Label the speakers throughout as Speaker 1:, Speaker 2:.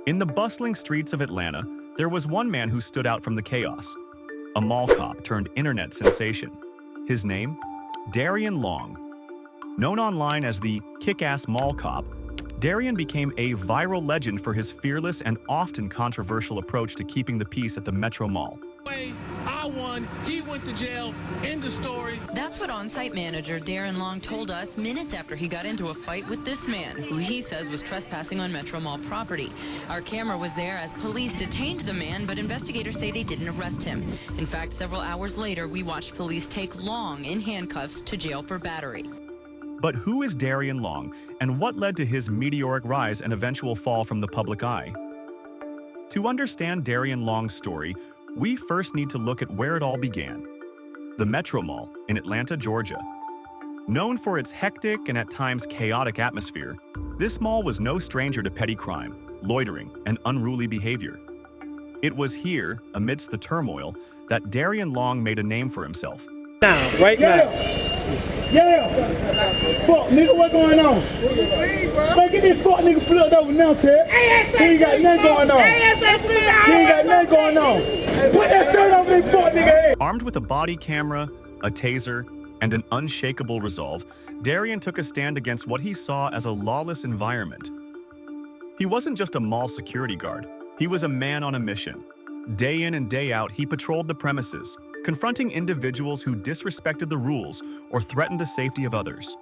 Speaker 1: In the bustling streets of Atlanta, there was one man who stood out from the chaos. A mall cop turned internet sensation. His name? Darien Long. Known online as the kick-ass mall cop, Darien became a viral legend for his fearless and often controversial approach to keeping the peace at the Metro Mall.
Speaker 2: I won, he went to jail, end of story.
Speaker 3: That's what on-site manager Darien Long told us minutes after he got into a fight with this man, who he says was trespassing on Metro Mall property. Our camera was there as police detained the man, but investigators say they didn't arrest him. In fact, several hours later, we watched police take Long in handcuffs to jail for battery.
Speaker 1: But who is Darien Long, and what led to his meteoric rise and eventual fall from the public eye? To understand Darien Long's story, we first need to look at where it all began. The Metro Mall in Atlanta, Georgia. Known for its hectic and at times chaotic atmosphere, this mall was no stranger to petty crime, loitering, and unruly behavior. It was here, amidst the turmoil, that Darien Long made a name for himself.
Speaker 4: Now, right now. Yeah! Fuck, nigga, what going on? Man, get this fuck nigga flipped over now, Ted. He ain't got nothing going on. He ain't got nothing going on. Put that shirt over this fuck nigga head.
Speaker 1: Armed with a body camera, a taser, and an unshakable resolve, Darien took a stand against what he saw as a lawless environment. He wasn't just a mall security guard. He was a man on a mission. Day in and day out, he patrolled the premises, confronting individuals who disrespected the rules or threatened the safety of others.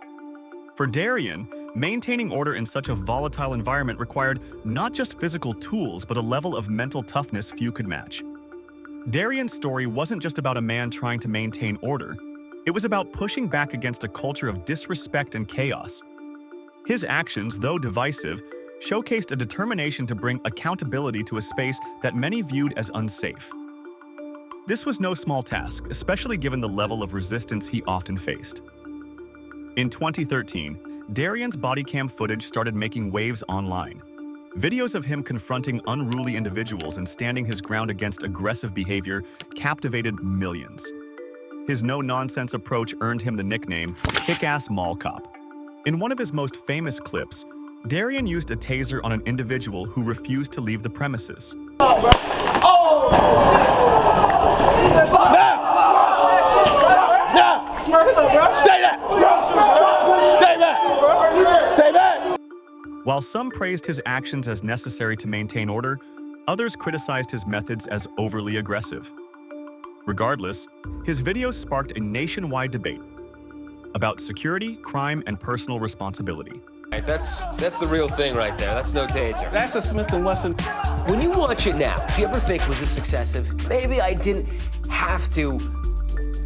Speaker 1: For Darien, maintaining order in such a volatile environment required not just physical tools, but a level of mental toughness few could match. Darien's story wasn't just about a man trying to maintain order. It was about pushing back against a culture of disrespect and chaos. His actions, though divisive, showcased a determination to bring accountability to a space that many viewed as unsafe. This was no small task, especially given the level of resistance he often faced. In 2013, Darien's body cam footage started making waves online. Videos of him confronting unruly individuals and standing his ground against aggressive behavior captivated millions. His no-nonsense approach earned him the nickname Kick-Ass Mall Cop. In one of his most famous clips, Darien used a taser on an individual who refused to leave the premises. While some praised his actions as necessary to maintain order, others criticized his methods as overly aggressive. Regardless, his videos sparked a nationwide debate about security, crime, and personal responsibility.
Speaker 5: That's the real thing right there. That's no taser.
Speaker 4: That's a Smith & Wesson.
Speaker 5: When you watch it now, do you ever think, was this excessive? Maybe I didn't have to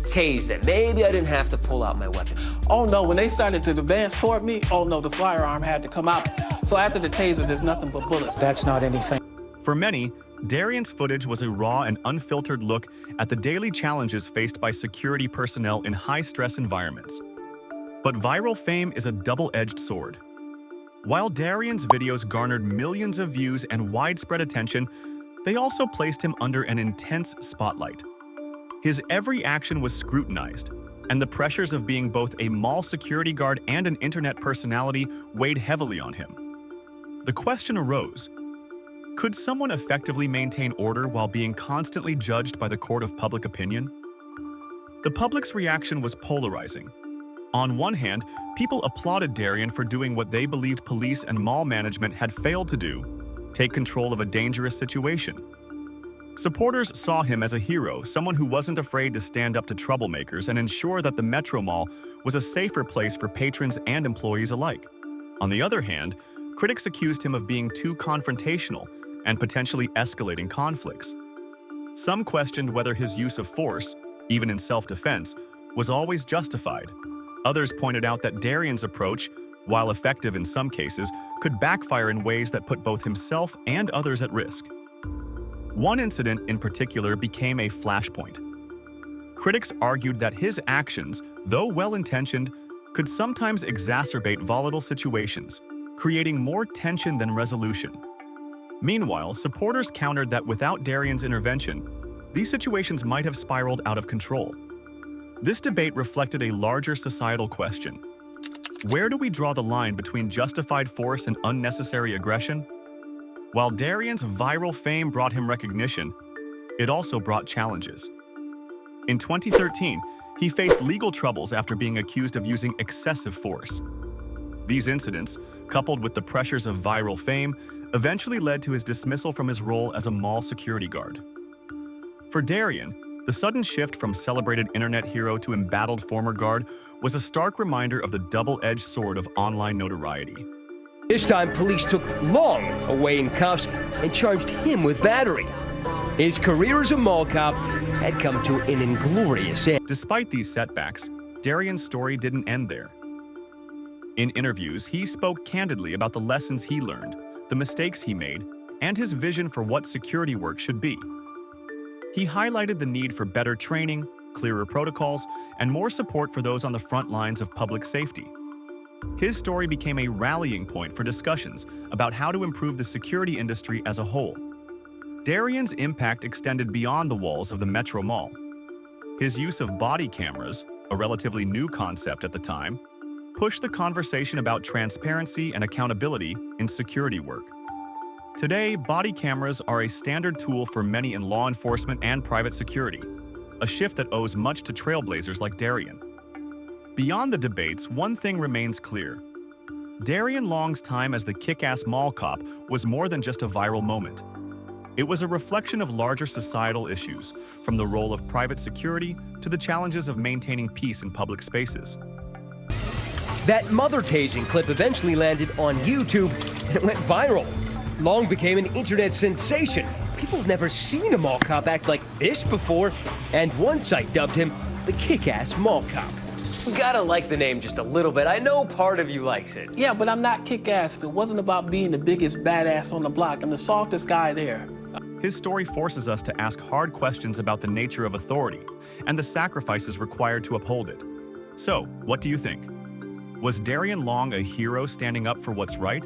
Speaker 5: tase them. Maybe I didn't have to pull out my weapon.
Speaker 4: Oh no, when they started to advance toward me, oh no, the firearm had to come out. So after the taser, there's nothing but bullets. That's not anything.
Speaker 1: For many, Darien's footage was a raw and unfiltered look at the daily challenges faced by security personnel in high-stress environments. But viral fame is a double-edged sword. While Darien's videos garnered millions of views and widespread attention, they also placed him under an intense spotlight. His every action was scrutinized, and the pressures of being both a mall security guard and an internet personality weighed heavily on him. The question arose: could someone effectively maintain order while being constantly judged by the court of public opinion? The public's reaction was polarizing. On one hand, people applauded Darien for doing what they believed police and mall management had failed to do: take control of a dangerous situation. Supporters saw him as a hero, someone who wasn't afraid to stand up to troublemakers and ensure that the Metro Mall was a safer place for patrons and employees alike. On the other hand, critics accused him of being too confrontational and potentially escalating conflicts. Some questioned whether his use of force, even in self-defense, was always justified. Others pointed out that Darien's approach, while effective in some cases, could backfire in ways that put both himself and others at risk. One incident in particular became a flashpoint. Critics argued that his actions, though well-intentioned, could sometimes exacerbate volatile situations, creating more tension than resolution. Meanwhile, supporters countered that without Darien's intervention, these situations might have spiraled out of control. This debate reflected a larger societal question: Where do we draw the line between justified force and unnecessary aggression? While Darien's viral fame brought him recognition, it also brought challenges. In 2013, he faced legal troubles after being accused of using excessive force. These incidents, coupled with the pressures of viral fame, eventually led to his dismissal from his role as a mall security guard. For Darien, the sudden shift from celebrated internet hero to embattled former guard was a stark reminder of the double-edged sword of online notoriety.
Speaker 5: This time, police took Long away in cuffs and charged him with battery. His career as a mall cop had come to an inglorious end.
Speaker 1: Despite these setbacks, Darien's story didn't end there. In interviews, he spoke candidly about the lessons he learned, the mistakes he made, and his vision for what security work should be. He highlighted the need for better training, clearer protocols, and more support for those on the front lines of public safety. His story became a rallying point for discussions about how to improve the security industry as a whole. Darien's impact extended beyond the walls of the Metro Mall. His use of body cameras, a relatively new concept at the time, pushed the conversation about transparency and accountability in security work. Today, body cameras are a standard tool for many in law enforcement and private security, a shift that owes much to trailblazers like Darien. Beyond the debates, one thing remains clear. Darien Long's time as the kick-ass mall cop was more than just a viral moment. It was a reflection of larger societal issues, from the role of private security to the challenges of maintaining peace in public spaces.
Speaker 5: That mother tasing clip eventually landed on YouTube and it went viral. Long became an internet sensation. People have never seen a mall cop act like this before, and one site dubbed him the kick-ass mall cop. You gotta like the name just a little bit. I know part of you likes it.
Speaker 2: Yeah, but I'm not kick-ass. If it wasn't about being the biggest badass on the block, I'm the softest guy there.
Speaker 1: His story forces us to ask hard questions about the nature of authority and the sacrifices required to uphold it. So, what do you think? Was Darien Long a hero standing up for what's right?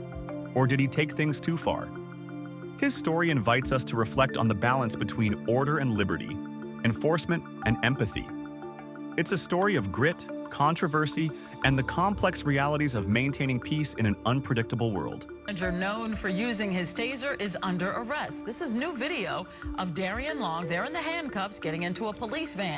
Speaker 1: Or did he take things too far? His story invites us to reflect on the balance between order and liberty, enforcement and empathy. It's a story of grit, controversy, and the complex realities of maintaining peace in an unpredictable world.
Speaker 6: Manager known for using his taser is under arrest. This is new video of Darien Long there in the handcuffs getting into a police van.